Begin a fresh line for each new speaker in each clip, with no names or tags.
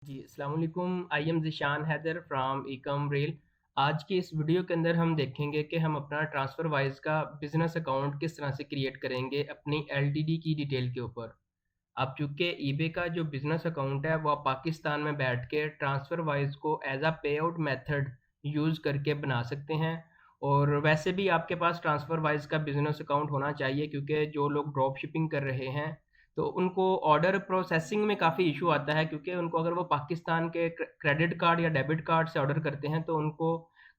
जी, अस्सलाम वालेकुम। I am Zishan Haider from इकम रेल। आज की इस वीडियो के अंदर हम देखेंगे कि हम अपना ट्रांसफ़रवाइज़ का बिज़नेस अकाउंट किस तरह से क्रिएट करेंगे अपनी एलटीडी की डिटेल के ऊपर। अब चूँकि ईबे का जो बिज़नेस अकाउंट है वो आप पाकिस्तान में बैठ के ट्रांसफ़रवाइज़ को एज़ अ पे आउट मेथड यूज़ करके बना सकते हैं। और वैसे भी आपके पास ट्रांसफ़रवाइज़ का बिज़नेस अकाउंट होना चाहिए, क्योंकि जो लोग ड्रॉप शिपिंग कर रहे हैं तो उनको ऑर्डर प्रोसेसिंग में काफ़ी इशू आता है, क्योंकि उनको अगर वो पाकिस्तान के क्रेडिट कार्ड या डेबिट कार्ड से ऑर्डर करते हैं तो उनको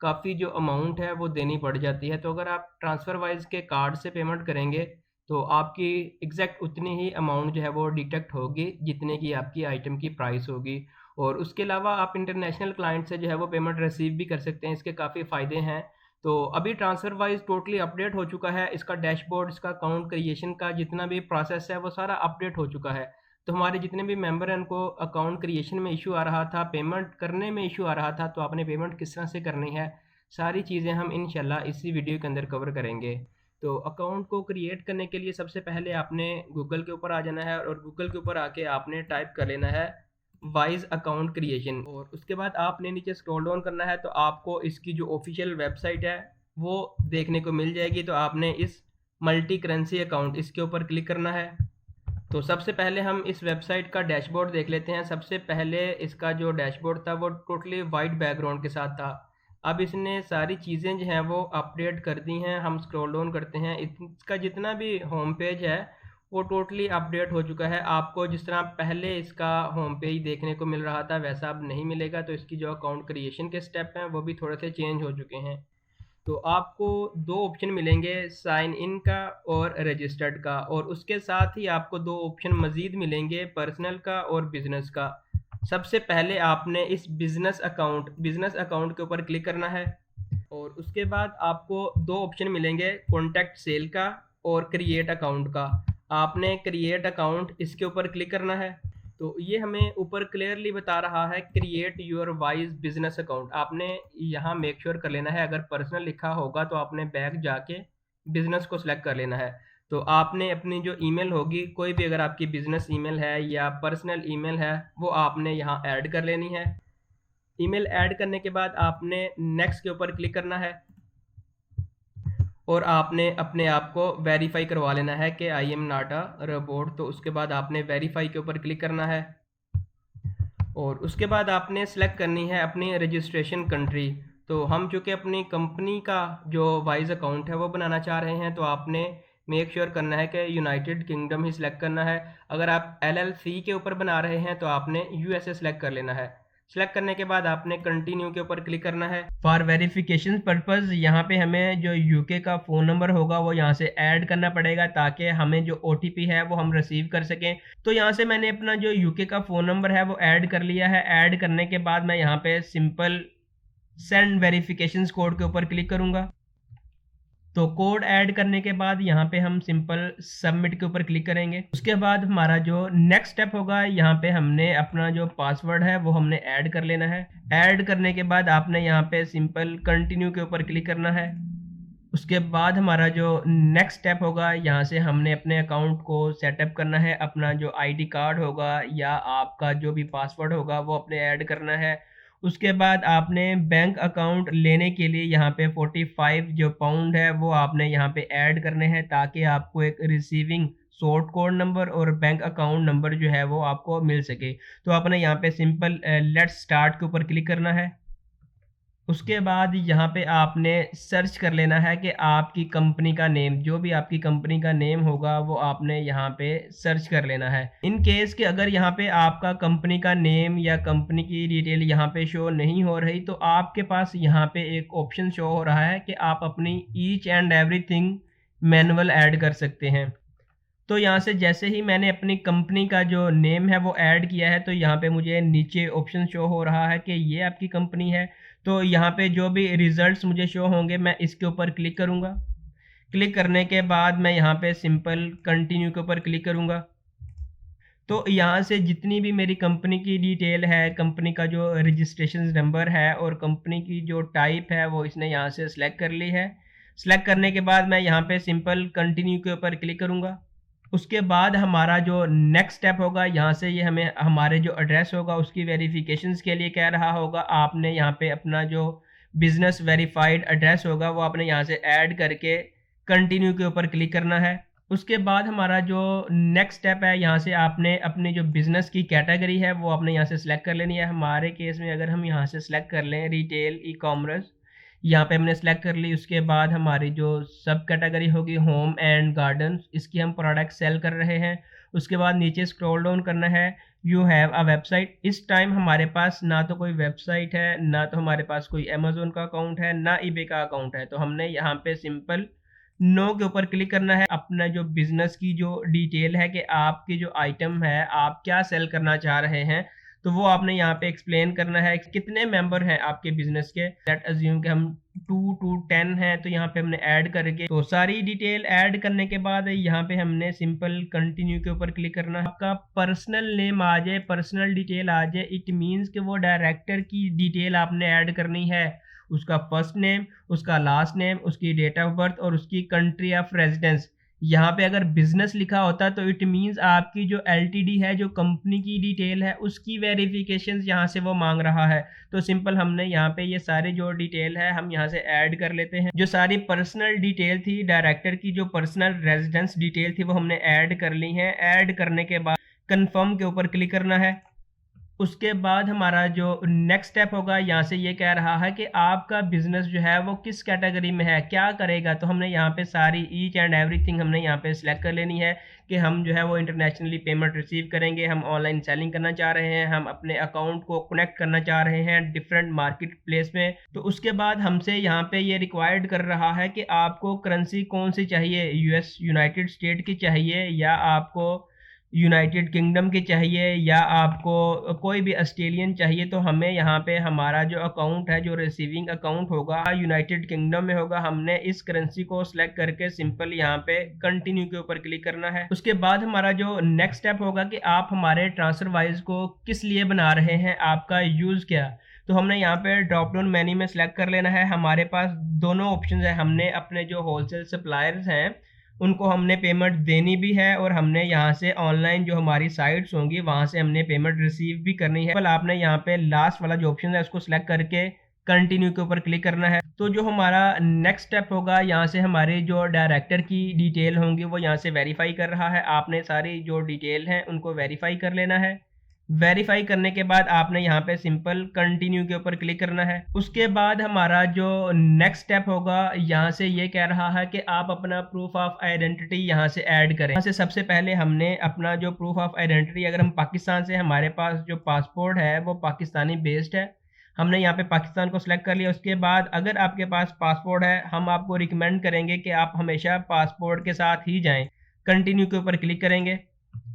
काफ़ी जो अमाउंट है वो देनी पड़ जाती है। तो अगर आप ट्रांसफ़रवाइज़ के कार्ड से पेमेंट करेंगे तो आपकी एग्जैक्ट उतनी ही अमाउंट जो है वो डिडक्ट होगी जितने की आपकी आइटम की प्राइस होगी। और उसके अलावा आप इंटरनेशनल क्लाइंट से जो है वो पेमेंट रिसीव भी कर सकते हैं। इसके काफ़ी फ़ायदे हैं। तो अभी ट्रांसफरवाइज टोटली अपडेट हो चुका है। इसका डैशबोर्ड, इसका अकाउंट क्रिएशन का जितना भी प्रोसेस है वो सारा अपडेट हो चुका है। तो हमारे जितने भी मेंबर हैं उनको अकाउंट क्रिएशन में इशू आ रहा था, पेमेंट करने में इशू आ रहा था, तो आपने पेमेंट किस तरह से करनी है, सारी चीज़ें हम इंशाल्लाह इसी वीडियो के अंदर कवर करेंगे। तो अकाउंट को क्रिएट करने के लिए सबसे पहले आपने गूगल के ऊपर आ जाना है और गूगल के ऊपर आके आपने टाइप कर लेना है वाइज अकाउंट क्रिएशन। और उसके बाद आपने नीचे स्क्रॉल डाउन करना है तो आपको इसकी जो ऑफिशियल वेबसाइट है वो देखने को मिल जाएगी। तो आपने इस मल्टी करेंसी अकाउंट इसके ऊपर क्लिक करना है। तो सबसे पहले हम इस वेबसाइट का डैशबोर्ड देख लेते हैं। सबसे पहले इसका जो डैशबोर्ड था वो टोटली वाइट बैकग्राउंड के साथ था। अब इसने सारी चीज़ें जो हैं वो अपडेट कर दी हैं। हम स्क्रॉल डाउन करते हैं, इसका जितना भी होम पेज है वो टोटली अपडेट हो चुका है। आपको जिस तरह पहले इसका होम पेज देखने को मिल रहा था वैसा अब नहीं मिलेगा। तो इसकी जो अकाउंट क्रिएशन के स्टेप हैं वो भी थोड़े से चेंज हो चुके हैं। तो आपको 2 ऑप्शन मिलेंगे, साइन इन का और रजिस्टर्ड का, और उसके साथ ही आपको 2 ऑप्शन मज़ीद मिलेंगे, पर्सनल का और बिज़नेस का। सबसे पहले आपने इस बिज़नेस अकाउंट के ऊपर क्लिक करना है और उसके बाद आपको 2 ऑप्शन मिलेंगे, कॉन्टैक्ट सेल का और क्रिएट अकाउंट का। आपने क्रिएट अकाउंट इसके ऊपर क्लिक करना है। तो ये हमें ऊपर क्लियरली बता रहा है create your wise business account. आपने यहाँ मेक श्योर कर लेना है, अगर पर्सनल लिखा होगा तो आपने बैक जाके बिजनेस को सिलेक्ट कर लेना है। तो आपने अपनी जो ईमेल होगी, कोई भी अगर आपकी बिजनेस ईमेल है या पर्सनल ईमेल है, वो आपने यहाँ ऐड कर लेनी है। ईमेल ऐड करने के बाद आपने नेक्स्ट के ऊपर क्लिक करना है और आपने अपने आप को वेरीफाई करवा लेना है कि I am not a robot. तो उसके बाद आपने वेरीफाई के ऊपर क्लिक करना है और उसके बाद आपने सेलेक्ट करनी है अपनी रजिस्ट्रेशन कंट्री। तो हम चूँकि अपनी कंपनी का जो वाइज अकाउंट है वो बनाना चाह रहे हैं तो आपने मेक श्योर करना है कि यूनाइटेड किंगडम ही सिलेक्ट करना है। अगर आप एलएलसी के ऊपर बना रहे हैं तो आपने यूएसए सेलेक्ट कर लेना है। सेलेक्ट करने के बाद आपने कंटिन्यू के ऊपर क्लिक करना है। फॉर वेरिफिकेशन पर्पज़ यहाँ पे हमें जो यूके का फ़ोन नंबर होगा वो यहाँ से ऐड करना पड़ेगा, ताकि हमें जो ओटीपी है वो हम रिसीव कर सकें। तो यहाँ से मैंने अपना जो यूके का फ़ोन नंबर है वो ऐड कर लिया है। ऐड करने के बाद मैं यहाँ पे सिंपल सेंड वेरिफिकेशन कोड के ऊपर क्लिक करूँगा। तो कोड ऐड करने के बाद यहाँ पे हम सिंपल सबमिट के ऊपर क्लिक करेंगे। उसके बाद हमारा जो नेक्स्ट स्टेप होगा, यहाँ पे हमने अपना जो पासवर्ड है वो हमने ऐड कर लेना है। ऐड करने के बाद आपने यहाँ पे सिंपल कंटिन्यू के ऊपर क्लिक करना है। उसके बाद हमारा जो नेक्स्ट स्टेप होगा, यहाँ से हमने अपने अकाउंट को सेटअप करना है। अपना जो आईडी कार्ड होगा या आपका जो भी पासवर्ड होगा वो अपने ऐड करना है। उसके बाद आपने बैंक अकाउंट लेने के लिए यहाँ पे 45 जो पाउंड है वो आपने यहाँ पे ऐड करने हैं, ताकि आपको एक रिसीविंग सॉर्ट कोड नंबर और बैंक अकाउंट नंबर जो है वो आपको मिल सके। तो आपने यहाँ पे सिंपल लेट्स स्टार्ट के ऊपर क्लिक करना है। उसके बाद यहाँ पे आपने सर्च कर लेना है कि आपकी कंपनी का नेम, जो भी आपकी कंपनी का नेम होगा वो आपने यहाँ पे सर्च कर लेना है। इन केस कि अगर यहाँ पे आपका कंपनी का नेम या कंपनी की डिटेल यहाँ पे शो नहीं हो रही, तो आपके पास यहाँ पे एक ऑप्शन शो हो रहा है कि आप अपनी each and everything manual add कर सकते हैं। तो यहाँ से जैसे ही मैंने अपनी कंपनी का जो नेम है वो ऐड किया है, तो यहाँ पे मुझे नीचे ऑप्शन शो हो रहा है कि ये आपकी कंपनी है। तो यहाँ पे जो भी रिजल्ट्स मुझे शो होंगे मैं इसके ऊपर क्लिक करूँगा। क्लिक करने के बाद मैं यहाँ पे सिंपल कंटिन्यू के ऊपर क्लिक करूँगा। तो यहाँ से जितनी भी मेरी कंपनी की डिटेल है, कंपनी का जो रजिस्ट्रेशन नंबर है और कंपनी की जो टाइप है वो इसने यहाँ से सिलेक्ट कर ली है। सिलेक्ट करने के बाद मैं यहाँ पे सिंपल कंटिन्यू के ऊपर क्लिक करूँगा। उसके बाद हमारा जो नेक्स्ट स्टेप होगा, यहाँ से ये हमें हमारे जो एड्रेस होगा उसकी वेरिफिकेशंस के लिए कह रहा होगा। आपने यहाँ पे अपना जो बिजनेस वेरीफाइड एड्रेस होगा वो आपने यहाँ से ऐड करके कंटिन्यू के ऊपर क्लिक करना है। उसके बाद हमारा जो नेक्स्ट स्टेप है, यहाँ से आपने अपनी जो बिजनेस की कैटेगरी है वो आपने यहाँ से सिलेक्ट कर लेनी है। हमारे केस में अगर हम यहाँ से सिलेक्ट कर लें रिटेल ई कॉमर्स, यहाँ पे हमने सेलेक्ट कर ली। उसके बाद हमारी जो सब कैटेगरी होगी होम एंड गार्डन, इसकी हम प्रोडक्ट सेल कर रहे हैं। उसके बाद नीचे स्क्रॉल डाउन करना है, यू हैव अ वेबसाइट। इस टाइम हमारे पास ना तो कोई वेबसाइट है, ना तो हमारे पास कोई अमेजोन का अकाउंट है, ना ईबे का अकाउंट है। तो हमने यहाँ पे सिंपल नो के ऊपर क्लिक करना है। अपना जो बिजनेस की जो डिटेल है कि आपकी जो आइटम है आप क्या सेल करना चाह रहे हैं, तो वो आपने यहाँ पे एक्सप्लेन करना है। कितने मेंबर हैं आपके बिजनेस के, लेट अज्यूम कि हम 2 to 10 हैं, तो यहाँ पे हमने ऐड करके तो सारी डिटेल ऐड करने के बाद यहाँ पे हमने सिंपल कंटिन्यू के ऊपर क्लिक करना है। आपका पर्सनल नेम आ जाए, पर्सनल डिटेल आ जाए, इट मीन्स कि वो डायरेक्टर की डिटेल आपने ऐड करनी है। उसका फर्स्ट नेम, उसका लास्ट नेम, उसकी डेट ऑफ बर्थ और उसकी कंट्री ऑफ रेजिडेंस। यहाँ पे अगर बिजनेस लिखा होता तो इट मींस आपकी जो एलटीडी है, जो कंपनी की डिटेल है, उसकी वेरिफिकेशन यहाँ से वो मांग रहा है। तो सिंपल हमने यहाँ पे ये सारी जो डिटेल है हम यहाँ से ऐड कर लेते हैं। जो सारी पर्सनल डिटेल थी, डायरेक्टर की जो पर्सनल रेजिडेंस डिटेल थी वो हमने ऐड कर ली है। ऐड करने के बाद कंफर्म के ऊपर क्लिक करना है। उसके बाद हमारा जो नेक्स्ट स्टेप होगा, यहाँ से ये कह रहा है कि आपका बिजनेस जो है वो किस कैटेगरी में है, क्या करेगा। तो हमने यहाँ पे सारी ईच एंड एवरीथिंग हमने यहाँ पे सिलेक्ट कर लेनी है कि हम जो है वो इंटरनेशनली पेमेंट रिसीव करेंगे, हम ऑनलाइन सेलिंग करना चाह रहे हैं, हम अपने अकाउंट को कनेक्ट करना चाह रहे हैं डिफरेंट मार्केट प्लेस में। तो उसके बाद हमसे यहाँ पे ये रिक्वायर्ड कर रहा है कि आपको करेंसी कौन सी चाहिए, यूएस यूनाइटेड स्टेट की चाहिए, या आपको यूनाइटेड किंगडम की चाहिए, या आपको कोई भी ऑस्ट्रेलियन चाहिए। तो हमें यहाँ पे हमारा जो अकाउंट है, जो रिसीविंग अकाउंट होगा यूनाइटेड किंगडम में होगा। हमने इस करेंसी को सिलेक्ट करके सिंपल यहाँ पे कंटिन्यू के ऊपर क्लिक करना है। उसके बाद हमारा जो नेक्स्ट स्टेप होगा कि आप हमारे ट्रांसफर वाइज को किस लिए बना रहे हैं, आपका यूज क्या। तो हमने यहाँ पे ड्रॉप डाउन मेन्यू में सिलेक्ट कर लेना है। हमारे पास दोनों ऑप्शन है। हमने अपने जो होलसेल सप्लायर्स हैं उनको हमने पेमेंट देनी भी है, और हमने यहाँ से ऑनलाइन जो हमारी साइट्स होंगी वहाँ से हमने पेमेंट रिसीव भी करनी है। आपने यहाँ पे लास्ट वाला जो ऑप्शन है उसको सिलेक्ट करके कंटिन्यू के ऊपर क्लिक करना है। तो जो हमारा नेक्स्ट स्टेप होगा, यहाँ से हमारे जो डायरेक्टर की डिटेल होंगी वो यहाँ से वेरीफाई कर रहा है। आपने सारी जो डिटेल हैं उनको वेरीफाई कर लेना है। वेरीफाई करने के बाद आपने यहाँ पे सिंपल कंटिन्यू के ऊपर क्लिक करना है। उसके बाद हमारा जो नेक्स्ट स्टेप होगा, यहाँ से ये कह रहा है कि आप अपना प्रूफ ऑफ आइडेंटिटी यहाँ से ऐड करें। यहाँ से सबसे पहले हमने अपना जो प्रूफ ऑफ आइडेंटिटी, अगर हम पाकिस्तान से, हमारे पास जो पासपोर्ट है वो पाकिस्तानी बेस्ड है, हमने यहाँ पे पाकिस्तान को सिलेक्ट कर लिया। उसके बाद अगर आपके पास पासपोर्ट है, हम आपको रिकमेंड करेंगे कि आप हमेशा पासपोर्ट के साथ ही जाएं। कंटिन्यू के ऊपर क्लिक करेंगे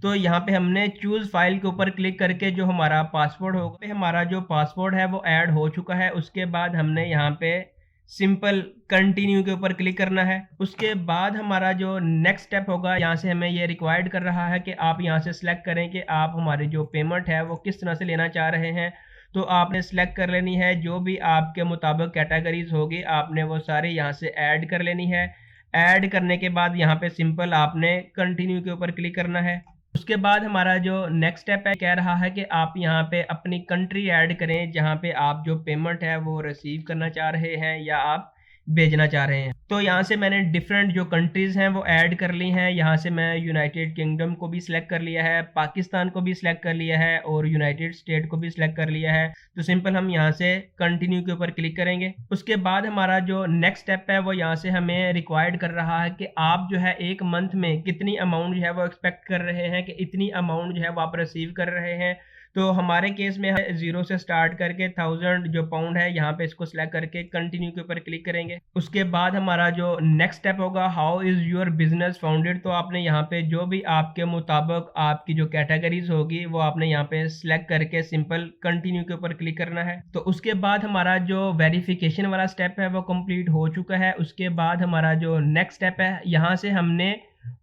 तो यहाँ पे हमने चूज फाइल के ऊपर क्लिक करके जो हमारा पासपोर्ट होगा, हमारा जो पासपोर्ट है वो ऐड हो चुका है। उसके बाद हमने यहाँ पे सिंपल कंटिन्यू के ऊपर क्लिक करना है। उसके बाद हमारा जो नेक्स्ट स्टेप होगा, यहाँ से हमें ये रिक्वायर्ड कर रहा है कि आप यहाँ से सिलेक्ट करें कि आप हमारी जो पेमेंट है वो किस तरह से लेना चाह रहे हैं। तो आपने सिलेक्ट कर लेनी है, जो भी आपके मुताबिक कैटेगरीज होगी आपने वो सारी यहाँ से ऐड कर लेनी है। ऐड करने के बाद यहाँ पे सिंपल आपने कंटिन्यू के ऊपर क्लिक करना है। उसके बाद हमारा जो नेक्स्ट स्टेप है, कह रहा है कि आप यहाँ पे अपनी कंट्री ऐड करें जहाँ पे आप जो पेमेंट है वो रिसीव करना चाह रहे हैं या आप भेजना चाह रहे हैं। तो यहाँ से मैंने डिफरेंट जो कंट्रीज हैं वो ऐड कर ली हैं। यहाँ से मैं यूनाइटेड किंगडम को भी सिलेक्ट कर लिया है, पाकिस्तान को भी सिलेक्ट कर लिया है और यूनाइटेड स्टेट को भी सिलेक्ट कर लिया है। तो सिंपल हम यहाँ से कंटिन्यू के ऊपर क्लिक करेंगे। उसके बाद हमारा जो नेक्स्ट स्टेप है वो यहाँ से हमें रिक्वायर्ड कर रहा है कि आप जो है एक मंथ में कितनी अमाउंट जो है वो एक्सपेक्ट कर रहे हैं, कि इतनी अमाउंट जो है वो आप रिसीव कर रहे हैं। तो हमारे केस में है 0 से स्टार्ट करके 1000 जो पाउंड है, यहाँ पे इसको सिलेक्ट करके कंटिन्यू के ऊपर क्लिक करेंगे। उसके बाद हमारा जो नेक्स्ट स्टेप होगा, how is your business founded. तो आपने यहाँ पे जो भी आपके मुताबिक आपकी जो कैटेगरीज होगी वो आपने यहाँ पे सिलेक्ट करके सिंपल कंटिन्यू के ऊपर क्लिक करना है। तो उसके बाद हमारा जो वेरिफिकेशन वाला स्टेप है वो कंप्लीट हो चुका है। उसके बाद हमारा जो नेक्स्ट स्टेप है, यहाँ से हमने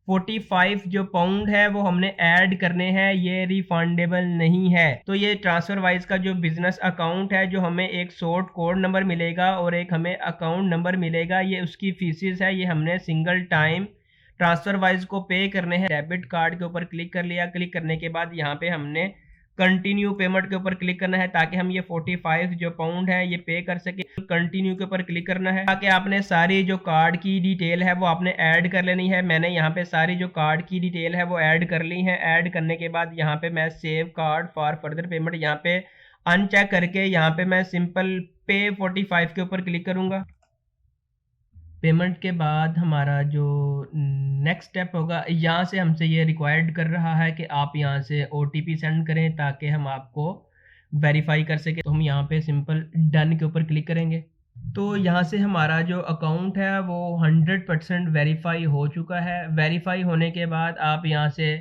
45 जो पाउंड है वो हमने ऐड करने हैं, ये रिफंडेबल नहीं है। तो ये ट्रांसफर वाइज का जो बिजनेस अकाउंट है, जो हमें एक सोर्ट कोड नंबर मिलेगा और एक हमें अकाउंट नंबर मिलेगा, ये उसकी फीसिस है, ये हमने सिंगल टाइम ट्रांसफर वाइज को पे करने हैं। डेबिट कार्ड के ऊपर क्लिक कर लिया। क्लिक करने के बाद यहाँ पे हमने कंटिन्यू पेमेंट के ऊपर क्लिक करना है ताकि हम ये 45 जो पाउंड है ये पे कर सके। कंटिन्यू के ऊपर क्लिक करना है ताकि आपने सारी जो कार्ड की डिटेल है वो आपने ऐड कर लेनी है। मैंने यहाँ पे सारी जो कार्ड की डिटेल है वो ऐड कर ली है। ऐड करने के बाद यहाँ पे मैं save card for further payment यहाँ पे अनचेक करके यहाँ पे मैं सिंपल पे 45 के ऊपर क्लिक करूंगा। पेमेंट के बाद हमारा जो नेक्स्ट स्टेप होगा, यहाँ से हमसे ये रिक्वायर्ड कर रहा है कि आप यहाँ से ओटीपी सेंड करें ताकि हम आपको वेरीफाई कर सके। तो हम यहाँ पे सिंपल डन के ऊपर क्लिक करेंगे। तो यहाँ से हमारा जो अकाउंट है वो 100% वेरीफाई हो चुका है। वेरीफाई होने के बाद आप यहाँ से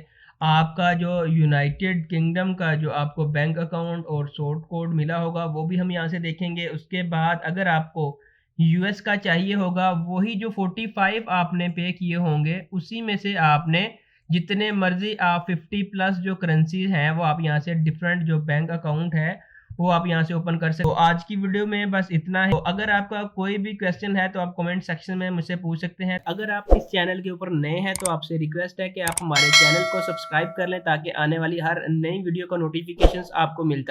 आपका जो यूनाइटेड किंगडम का जो आपको बैंक अकाउंट और सॉर्ट कोड मिला होगा वो भी हम यहाँ से देखेंगे। उसके बाद अगर आपको यूएस का चाहिए होगा, वही जो 45 आपने पे किए होंगे उसी में से आपने जितने मर्जी आप 50 प्लस जो करेंसी हैं वो आप यहाँ से डिफरेंट जो बैंक अकाउंट है वो आप यहाँ से ओपन कर सकते हो। तो आज की वीडियो में बस इतना है। तो अगर आपका कोई भी क्वेश्चन है तो आप कमेंट सेक्शन में मुझसे पूछ सकते हैं। अगर आप इस चैनल के ऊपर नए हैं तो आपसे रिक्वेस्ट है कि आप हमारे चैनल को सब्सक्राइब कर लें ताकि आने वाली हर नई वीडियो का नोटिफिकेशन आपको मिलता रहे।